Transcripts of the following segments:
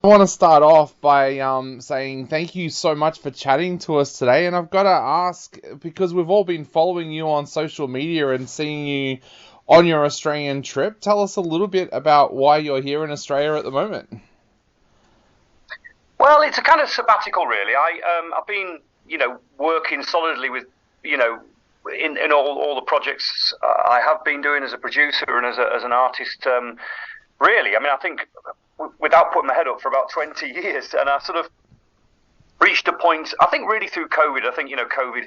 I want to start off by saying thank you so much for chatting to us today. And I've got to ask, because we've all been following you on social media and seeing you on your Australian trip, tell us a little bit about why you're here in Australia at the moment. Well, it's a kind of sabbatical, really. I've been, working solidly with, you know, in all the projects I have been doing as a producer and as an artist. Really, I mean, I think without putting my head up for about 20 years, and I sort of reached a point. I think really through COVID. I think COVID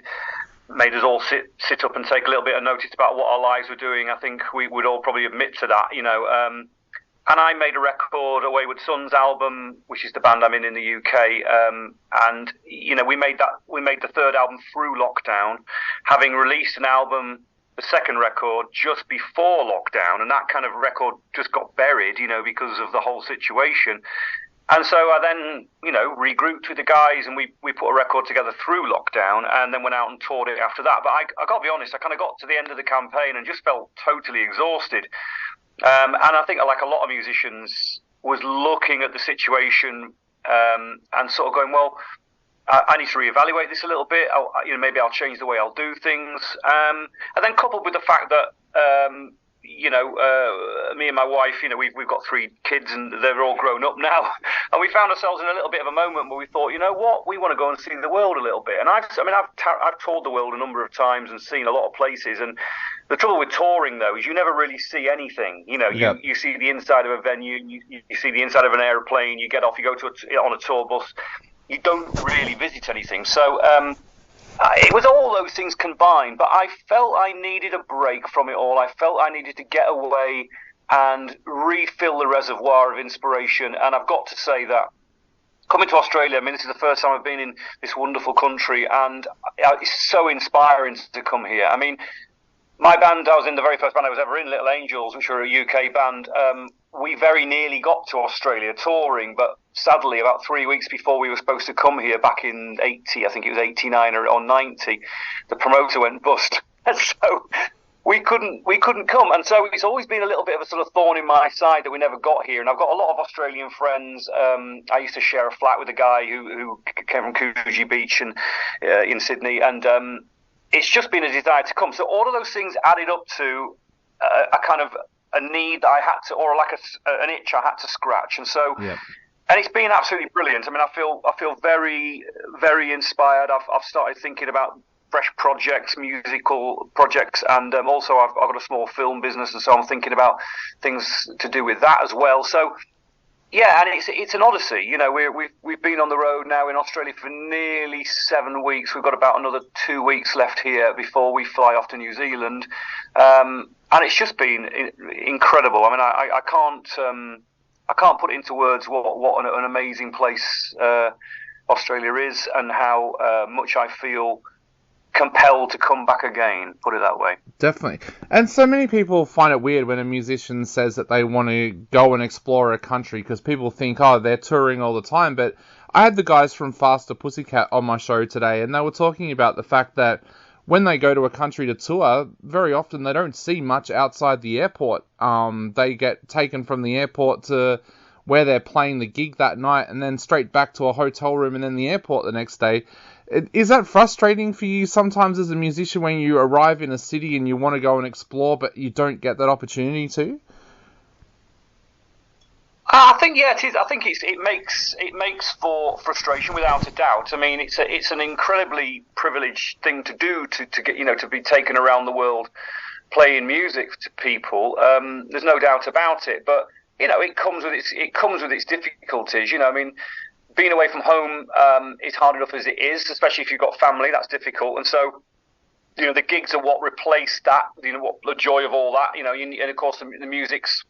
made us all sit up and take a little bit of notice about what our lives were doing. I think we would all probably admit to that. And I made a record, a Wayward Sons album, which is the band I'm in the UK. And we made the third album through lockdown, having released an album, the second record, just before lockdown, and that kind of record just got buried, because of the whole situation. And so I then, regrouped with the guys, and we put a record together through lockdown, and then went out and toured it after that. But I got to be honest, I kind of got to the end of the campaign and just felt totally exhausted. And I think, like a lot of musicians, was looking at the situation and sort of going, well, I need to reevaluate this a little bit. Maybe I'll change the way I'll do things. And then coupled with the fact that, me and my wife, we've got three kids and they're all grown up now. And we found ourselves in a little bit of a moment where we thought, you know what, we want to go and see the world a little bit. And I've toured the world a number of times and seen a lot of places. And the trouble with touring, though, is you never really see anything. You see the inside of a venue, you see the inside of an aeroplane, you get off, you go on a tour bus. You don't really visit anything. So it was all those things combined, but I felt I needed a break from it all. I felt I needed to get away and refill the reservoir of inspiration. And I've got to say that coming to Australia, I mean, this is the first time I've been in this wonderful country, and it's so inspiring to come here. I mean, my band, I was in the very first band I was ever in, Little Angels, which were a UK band. We very nearly got to Australia touring, but sadly, about 3 weeks before we were supposed to come here back in 80, I think it was 89 or 90, the promoter went bust. And so we couldn't come. And so it's always been a little bit of a sort of thorn in my side that we never got here. And I've got a lot of Australian friends. I used to share a flat with a guy who came from Coogee Beach and in Sydney, and it's just been a desire to come. So all of those things added up to a kind of a need that I had to, or like an itch I had to scratch. And so, Yeah. and it's been absolutely brilliant. I mean, I feel very, very inspired. I've started thinking about fresh projects, musical projects, and also I've got a small film business, and so I'm thinking about things to do with that as well. So yeah, and it's an odyssey. We've been on the road now in Australia for nearly 7 weeks. We've got about another 2 weeks left here before we fly off to New Zealand, and it's just been incredible. I mean, I can't put into words what an amazing place Australia is, and how much I feel compelled to come back again, put it that way. Definitely. And so many people find it weird when a musician says that they want to go and explore a country, because people think, oh, they're touring all the time. But I had the guys from Faster Pussycat on my show today, and they were talking about the fact that when they go to a country to tour, very often they don't see much outside the airport. They get taken from the airport to where they're playing the gig that night, and then straight back to a hotel room and then the airport the next day. Is that frustrating for you sometimes as a musician when you arrive in a city and you want to go and explore, but you don't get that opportunity to? I think it is. I think it makes for frustration without a doubt. I mean, it's an incredibly privileged thing to do to get to be taken around the world playing music to people. There's no doubt about it, but it comes with its difficulties. I mean, being away from home is hard enough as it is, especially if you've got family. That's difficult, and so the gigs are what replace that. What the joy of all that. And of course the music's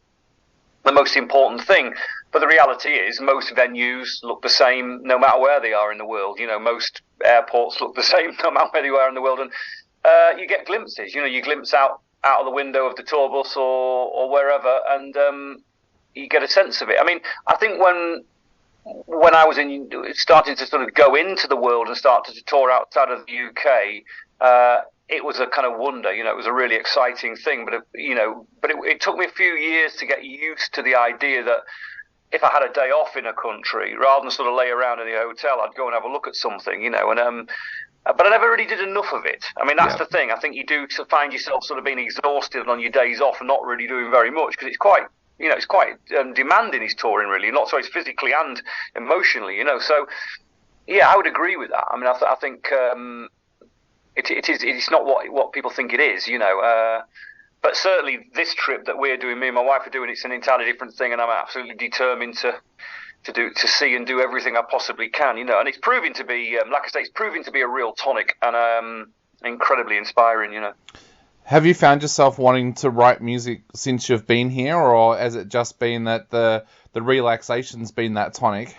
the most important thing. But the reality is, most venues look the same no matter where they are in the world. Most airports look the same no matter where you are in the world, and you get glimpses. You glimpse out of the window of the tour bus or wherever, and you get a sense of it. I mean, I think when I was starting to sort of go into the world and started to tour outside of the UK, it was a kind of wonder. It was a really exciting thing. But it took me a few years to get used to the idea that if I had a day off in a country, rather than sort of lay around in the hotel, I'd go and have a look at something, you know. And but I never really did enough of it. I mean, that's the thing. I think you do find yourself sort of being exhausted on your days off and not really doing very much, because it's quite, you know, it's quite demanding, his touring, really, not so it's physically and emotionally, you know. So yeah, I would agree with that. I mean, I think it's not what people think it is, you know. But certainly this trip that we're doing, me and my wife are doing, it's an entirely different thing, and I'm absolutely determined to see and do everything I possibly can, you know. And it's proving to be, like I say, it's proving to be a real tonic and incredibly inspiring, you know. Have you found yourself wanting to write music since you've been here, or has it just been that the relaxation's been that tonic?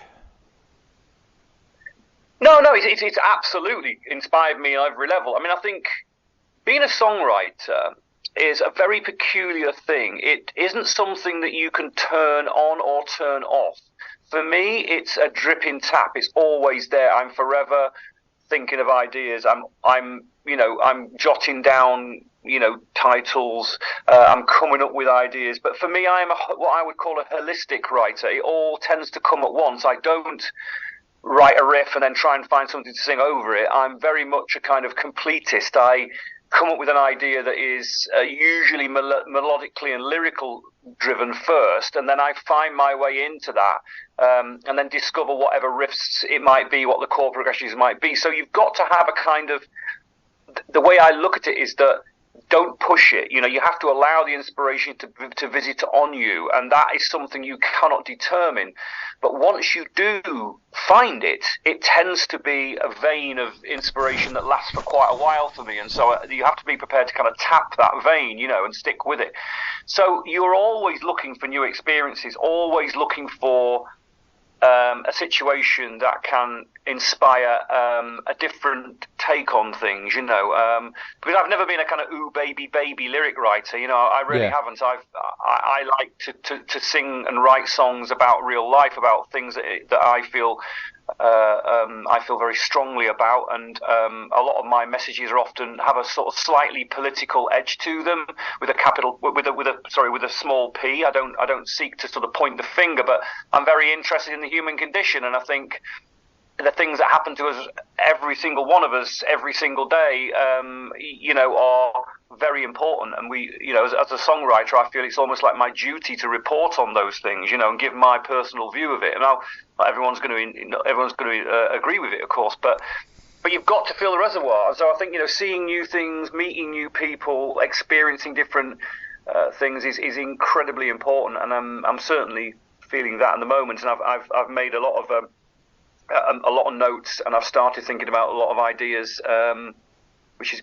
No, it's absolutely inspired me on every level. I mean, I think being a songwriter is a very peculiar thing. It isn't something that you can turn on or turn off. For me, it's a dripping tap. It's always there. I'm forever thinking of ideas. I'm jotting down, you know, titles. I'm coming up with ideas. But for me, I'm what I would call a holistic writer. It all tends to come at once. I don't write a riff and then try and find something to sing over it. I'm very much a kind of completist. I come up with an idea that is usually melodically and lyrical driven first, and then I find my way into that, and then discover whatever riffs it might be, what the chord progressions might be. So you've got to have a kind of, the way I look at it is that don't push it. You know, you have to allow the inspiration to visit on you, and that is something you cannot determine. But once you do find it, it tends to be a vein of inspiration that lasts for quite a while for me. And so you have to be prepared to kind of tap that vein, you know, and stick with it. So you're always looking for new experiences, always looking for a situation that can inspire a different take on things, you know. Because I've never been a kind of ooh baby lyric writer, you know. I really haven't. I like to sing and write songs about real life, about things that I feel very strongly about, and a lot of my messages are often have a sort of slightly political edge to them, with a small p. I don't seek to sort of point the finger, but I'm very interested in the human condition, and I think the things that happen to us, every single one of us, every single day, you know, are very important. And we, you know, as a songwriter, I feel it's almost like my duty to report on those things, you know, and give my personal view of it. And not everyone's going to agree with it, of course, but you've got to fill the reservoir. And so I think, you know, seeing new things, meeting new people, experiencing different things is incredibly important. And I'm certainly feeling that at the moment. And I've made a lot of notes, and I've started thinking about a lot of ideas,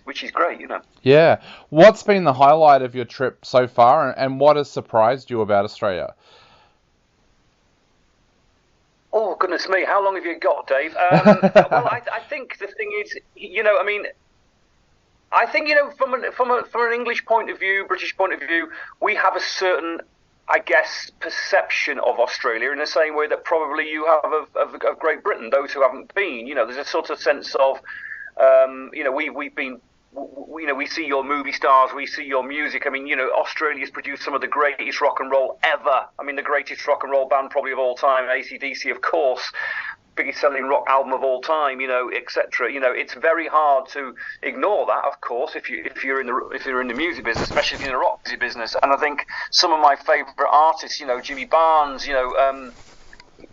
which is great, you know. Yeah. What's been the highlight of your trip so far, and what has surprised you about Australia? Oh, goodness me, how long have you got, Dave? Well, I think the thing is, you know, I mean, I think, you know, from an English point of view, British point of view, we have a certain, I guess, perception of Australia in the same way that probably you have of Great Britain, those who haven't been. You know, there's a sort of sense of, you know, we've been, you know, we see your movie stars, we see your music. I mean, you know, Australia's produced some of the greatest rock and roll ever. I mean, the greatest rock and roll band probably of all time, AC/DC, of course. Biggest selling rock album of all time, you know, etc. You know, it's very hard to ignore that, of course, if you're in the music business, especially if you're in the rock music business. And I think some of my favourite artists, you know, Jimmy Barnes, you know,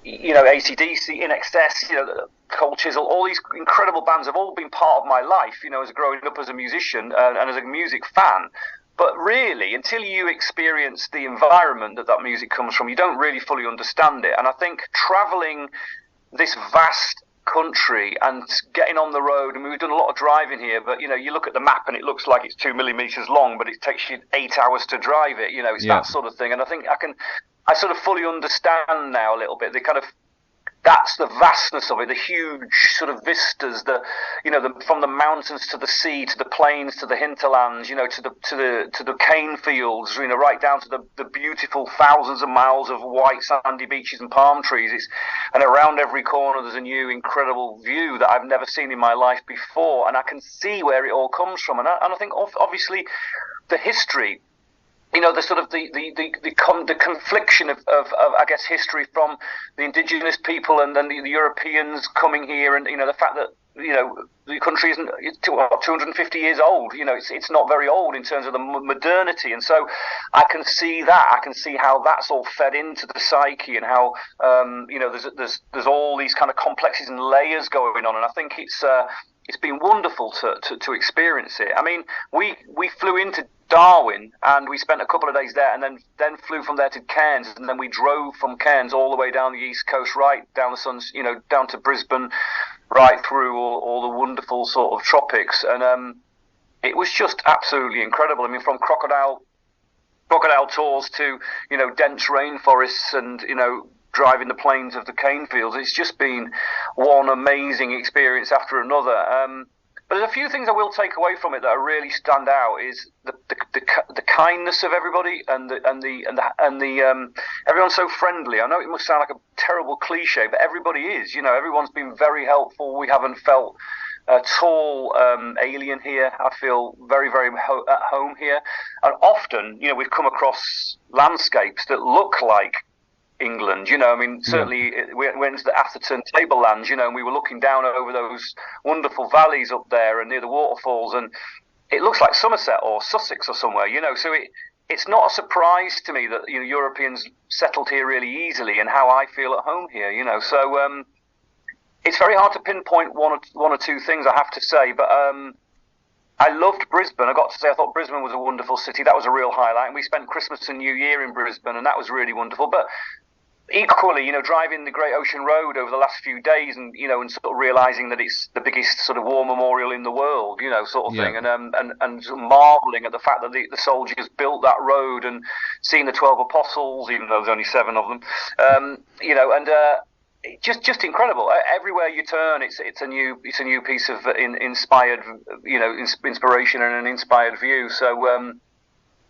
AC/DC, In Excess, you know, Cold Chisel, all these incredible bands have all been part of my life, you know, as growing up as a musician and as a music fan. But really, until you experience the environment that music comes from, you don't really fully understand it. And I think travelling this vast country and getting on the road, and we've done a lot of driving here, but you know, you look at the map and it looks like it's 2 millimeters long, but it takes you 8 hours to drive it, you know. It's that sort of thing. And I think I sort of fully understand now a little bit the kind of, that's the vastness of it, the huge sort of vistas, from the mountains to the sea, to the plains, to the hinterlands, you know, to the cane fields, you know, right down to the beautiful thousands of miles of white sandy beaches and palm trees. And around every corner there's a new incredible view that I've never seen in my life before, and I can see where it all comes from. And I think obviously the history the sort of the confliction of I guess history from the indigenous people and then the Europeans coming here, and the fact that the country isn't 250 years old. It's not very old in terms of the modernity, and so I can see that. I can see how that's all fed into the psyche, and how there's all these kind of complexities and layers going on, and I think it's been wonderful to experience it. I mean, we flew into Darwin and we spent a couple of days there, and then flew from there to Cairns, and then we drove from Cairns all the way down the east coast, right down the sun's, down to Brisbane, right through all the wonderful sort of tropics, and it was just absolutely incredible. I mean, from crocodile tours to dense rainforests and driving the plains of the cane fields. It's just been one amazing experience after another. But there's a few things I will take away from it that really stand out. Is the kindness of everybody, and everyone's so friendly. I know it must sound like a terrible cliche, but everybody is. Everyone's been very helpful. We haven't felt at all alien here. I feel very, very at home here. And often, we've come across landscapes that look like England, I mean, certainly we went to the Atherton Tablelands, and we were looking down over those wonderful valleys up there and near the waterfalls, and it looks like Somerset or Sussex or somewhere, so it's not a surprise to me that Europeans settled here really easily, and how I feel at home here, so it's very hard to pinpoint one or two things, I have to say, but I loved Brisbane. I got to say, I thought Brisbane was a wonderful city. That was a real highlight, and we spent Christmas and New Year in Brisbane, and that was really wonderful. But equally, driving the Great Ocean Road over the last few days, and and sort of realizing that it's the biggest sort of war memorial in the world, sort of thing, and sort of marveling at the fact that the soldiers built that road, and seeing the 12 apostles, even though there's only 7 of them, just incredible. Everywhere you turn, it's a new piece of inspired, inspiration and an inspired view. So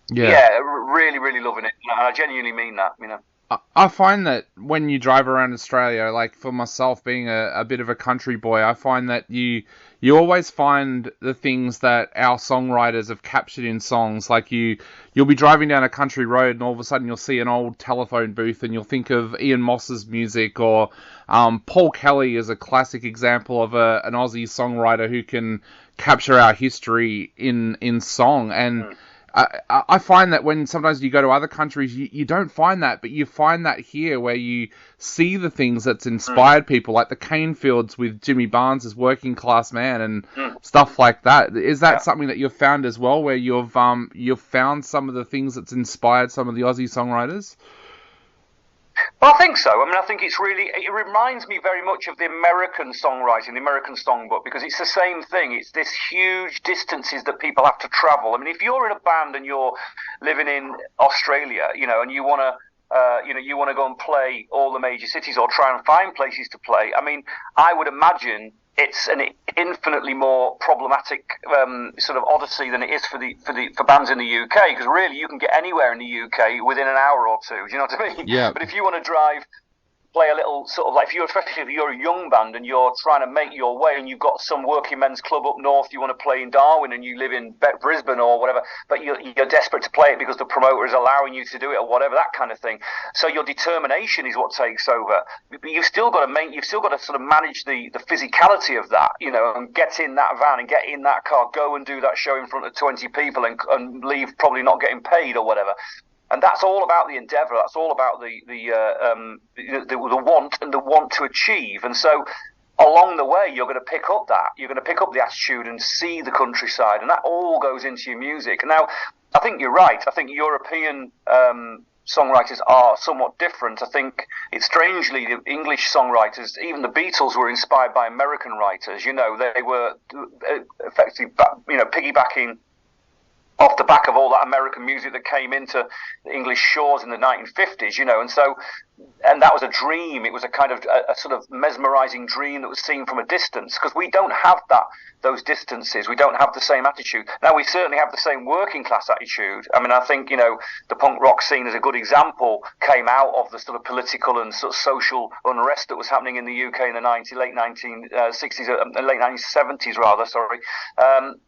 really, really loving it, and I genuinely mean that. I find that when you drive around Australia, like for myself being a bit of a country boy, I find that you always find the things that our songwriters have captured in songs. Like you'll be driving down a country road and all of a sudden you'll see an old telephone booth and you'll think of Ian Moss's music, or Paul Kelly is a classic example of an Aussie songwriter who can capture our history in song. And I find that when sometimes you go to other countries, you don't find that, but you find that here where you see the things that's inspired people, like the cane fields with Jimmy Barnes as Working Class Man and stuff like that. Is that something that you've found as well, where you've found some of the things that's inspired some of the Aussie songwriters? Well, I think so. I mean, I think it reminds me very much of the American songwriting, the American songbook, because it's the same thing. It's this huge distances that people have to travel. I mean, if you're in a band and you're living in Australia, and you want to go and play all the major cities or try and find places to play, I mean, I would imagine it's an infinitely more problematic sort of odyssey than it is for bands in the UK, because really you can get anywhere in the UK within an hour or two. Do you know what I mean? Yeah. But if you want to play a little sort of like, especially if you're a young band and you're trying to make your way and you've got some working men's club up north, you want to play in Darwin and you live in Brisbane or whatever, but you're desperate to play it because the promoter is allowing you to do it or whatever, that kind of thing. So your determination is what takes over. But you've still got to sort of manage the physicality of that, and get in that van and get in that car, go and do that show in front of 20 people and leave probably not getting paid or whatever. And that's all about the endeavour. That's all about the want and the want to achieve. And so, along the way, you're going to pick up that. You're going to pick up the attitude and see the countryside, and that all goes into your music. Now, I think you're right. I think European songwriters are somewhat different. I think it's strangely the English songwriters, even the Beatles, were inspired by American writers. They were effectively, piggybacking off the back of all that American music that came into the English shores in the 1950s, and so and that was a dream. It was a kind of a sort of mesmerizing dream that was seen from a distance, because we don't have those distances. We don't have the same attitude. Now, we certainly have the same working class attitude. I mean, I think, the punk rock scene as a good example came out of the sort of political and sort of social unrest that was happening in the UK in the late 1960s, late 1970s rather, sorry. And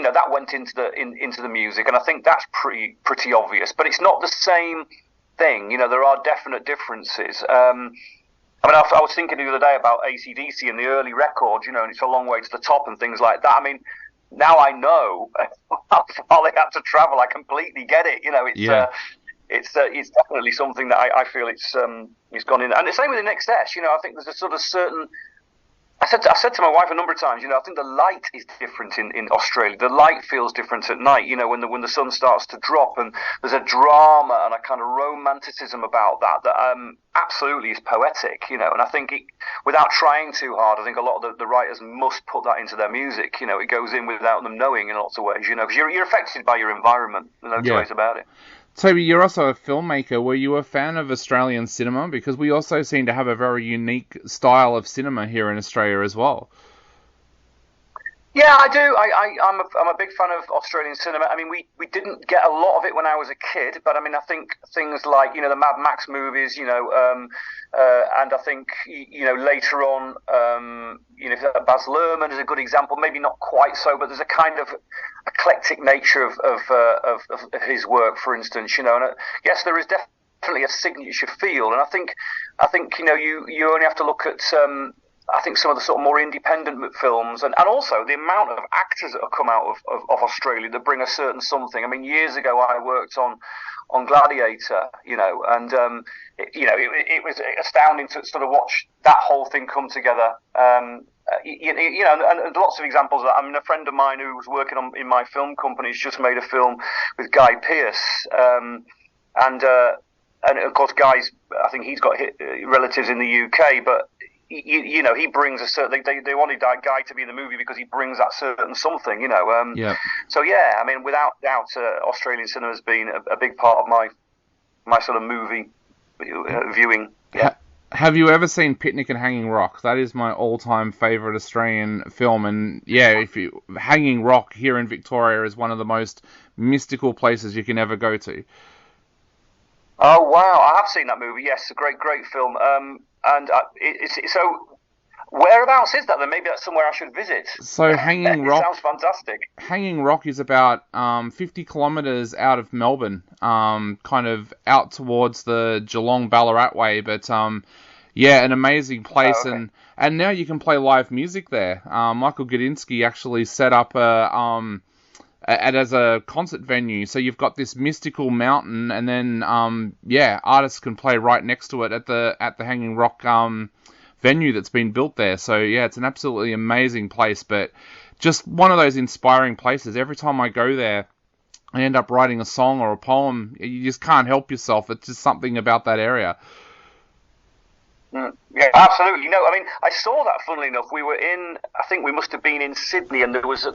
that went into the music, and I think that's pretty obvious. But it's not the same thing. There are definite differences. I was thinking the other day about AC/DC and the early records, and it's a long way to the top and things like that. I mean, now I know how far they had to travel. I completely get it. It's definitely something that I feel it's gone in. And the same with the XS. I think there's a sort of certain. I said to my wife a number of times, I think the light is different in Australia. The light feels different at night, when the sun starts to drop, and there's a drama and a kind of romanticism about that absolutely is poetic, And I think without trying too hard, I think a lot of the writers must put that into their music. It goes in without them knowing in lots of ways, because you're affected by your environment. There's no two ways about it. Toby, you're also a filmmaker. Were you a fan of Australian cinema? Because we also seem to have a very unique style of cinema here in Australia as well. Yeah, I do. I'm a big fan of Australian cinema. I mean, we didn't get a lot of it when I was a kid, but I mean, I think things like the Mad Max movies, and I think later on, Baz Luhrmann is a good example. Maybe not quite so, but there's a kind of eclectic nature of his work, for instance. And yes, there is definitely a signature feel, and I think you only have to look at. I think some of the sort of more independent films, and also the amount of actors that have come out of Australia that bring a certain something. I mean, years ago I worked on Gladiator, and it was astounding to sort of watch that whole thing come together. And lots of examples of that. I mean, a friend of mine who was working in my film company has just made a film with Guy Pearce, and of course Guy's, I think he's got relatives in the UK, but he brings a certain. They wanted that guy to be in the movie because he brings that certain something, Yeah. So yeah, I mean, without doubt, Australian cinema has been a big part of my sort of movie viewing. Yeah. Have you ever seen Picnic at Hanging Rock? That is my all-time favourite Australian film, and yeah, Hanging Rock here in Victoria is one of the most mystical places you can ever go to. Oh wow, I have seen that movie. Yes, a great film. And so, whereabouts is that then? Maybe that's somewhere I should visit. So Hanging Rock sounds fantastic. Hanging Rock is about 50 kilometres out of Melbourne, kind of out towards the Geelong Ballarat way. But yeah, an amazing place, Oh, okay. and now you can play live music there. Michael Gudinski actually set up as a concert venue, so you've got this mystical mountain, and then artists can play right next to it at the Hanging Rock venue that's been built there. So yeah, it's an absolutely amazing place, but just one of those inspiring places. Every time I go there, I end up writing a song or a poem. You just can't help yourself. It's just something about that area. Yeah, absolutely. I mean, I saw that. Funnily enough, we were I think we must have been in Sydney, and there was a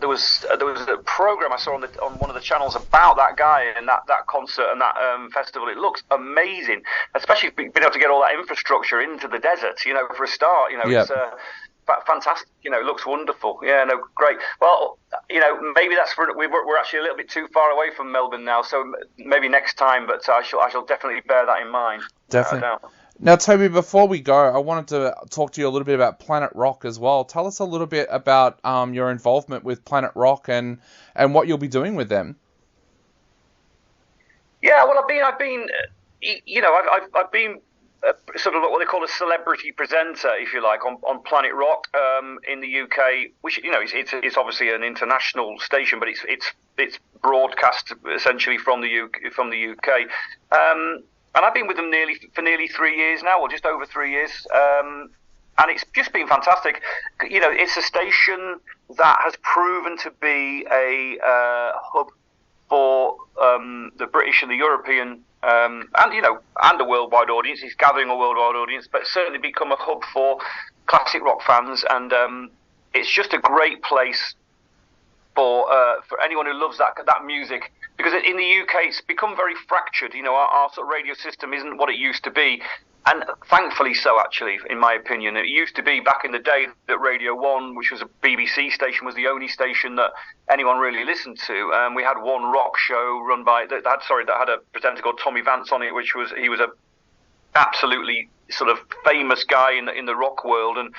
program I saw on one of the channels about that guy and that concert and that festival. It looks amazing, especially being able to get all that infrastructure into the desert. For a start, Yeah. it's fantastic. It looks wonderful. Yeah, no, great. Well, maybe that's we're actually a little bit too far away from Melbourne now, so maybe next time. But I shall definitely bear that in mind. Definitely. Now, Toby, before we go, I wanted to talk to you a little bit about Planet Rock as well. Tell us a little bit about your involvement with Planet Rock and what you'll be doing with them. Yeah, well, I've been, I've been sort of what they call a celebrity presenter, if you like, on Planet Rock in the UK, which it's obviously an international station, but it's broadcast essentially from the UK. And I've been with them for nearly 3 years now, or just over 3 years. And it's just been fantastic. It's a station that has proven to be a hub for the British and the European, and a worldwide audience. It's gathering a worldwide audience, but it's certainly become a hub for classic rock fans. And it's just a great place for anyone who loves that music. Because in the UK, it's become very fractured. Our sort of radio system isn't what it used to be. And thankfully so, actually, in my opinion. It used to be back in the day that Radio 1, which was a BBC station, was the only station that anyone really listened to. We had one rock show run by, that had a presenter called Tommy Vance on it, he was a absolutely sort of famous guy in the rock world. And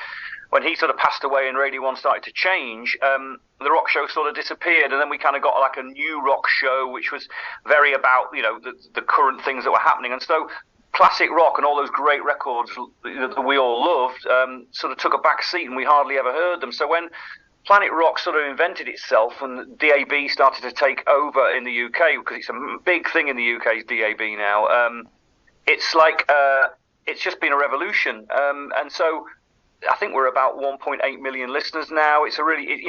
when he sort of passed away and Radio 1 started to change, the rock show sort of disappeared, and then we kind of got like a new rock show, which was very about, the current things that were happening. And so classic rock and all those great records that we all loved sort of took a back seat, and we hardly ever heard them. So when Planet Rock sort of invented itself and DAB started to take over in the UK, because it's a big thing in the UK, is DAB now, it's like it's just been a revolution. And so I think we're about 1.8 million listeners now. It's a really,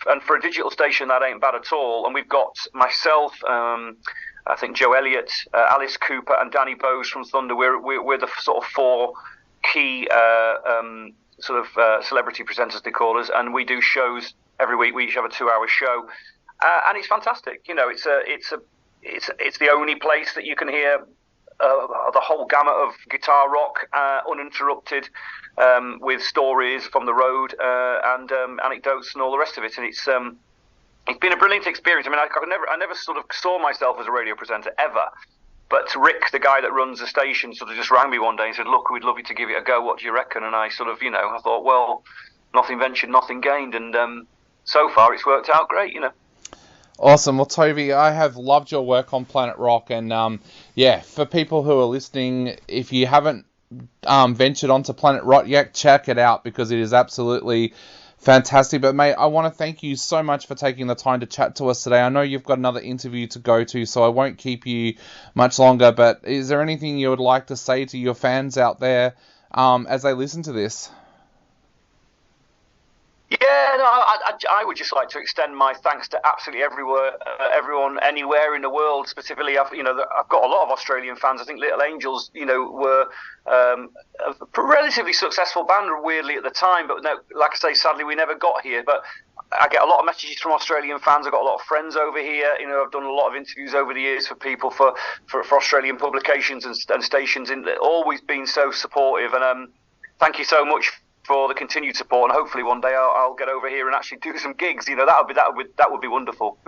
and for a digital station, that ain't bad at all. And we've got myself, I think Joe Elliott, Alice Cooper, and Danny Bowes from Thunder. We're the sort of four key celebrity presenters, they call us, and we do shows every week. We each have a 2-hour show, and it's fantastic. It's the only place that you can hear the whole gamut of guitar rock uninterrupted, with stories from the road and anecdotes and all the rest of it. And it's been a brilliant experience. I mean, I never sort of saw myself as a radio presenter ever. But Rick, the guy that runs the station, sort of just rang me one day and said, "Look, we'd love you to give it a go. What do you reckon?" And I sort of, I thought, well, nothing ventured, nothing gained. And so far, it's worked out great, Awesome. Well, Toby, I have loved your work on Planet Rock. And for people who are listening, if you haven't ventured onto Planet Rock yet, check it out, because it is absolutely fantastic. But mate, I want to thank you so much for taking the time to chat to us today. I know you've got another interview to go to, so I won't keep you much longer, but is there anything you would like to say to your fans out there as they listen to this? Yeah, no, I would just like to extend my thanks to absolutely everyone anywhere in the world. Specifically, I've got a lot of Australian fans. I think Little Angels, were a relatively successful band, weirdly, at the time. But no, like I say, sadly, we never got here. But I get a lot of messages from Australian fans. I've got a lot of friends over here. I've done a lot of interviews over the years for people for Australian publications and stations. Always been so supportive. And thank you so much for the continued support, and hopefully one day I'll get over here and actually do some gigs. That would be wonderful.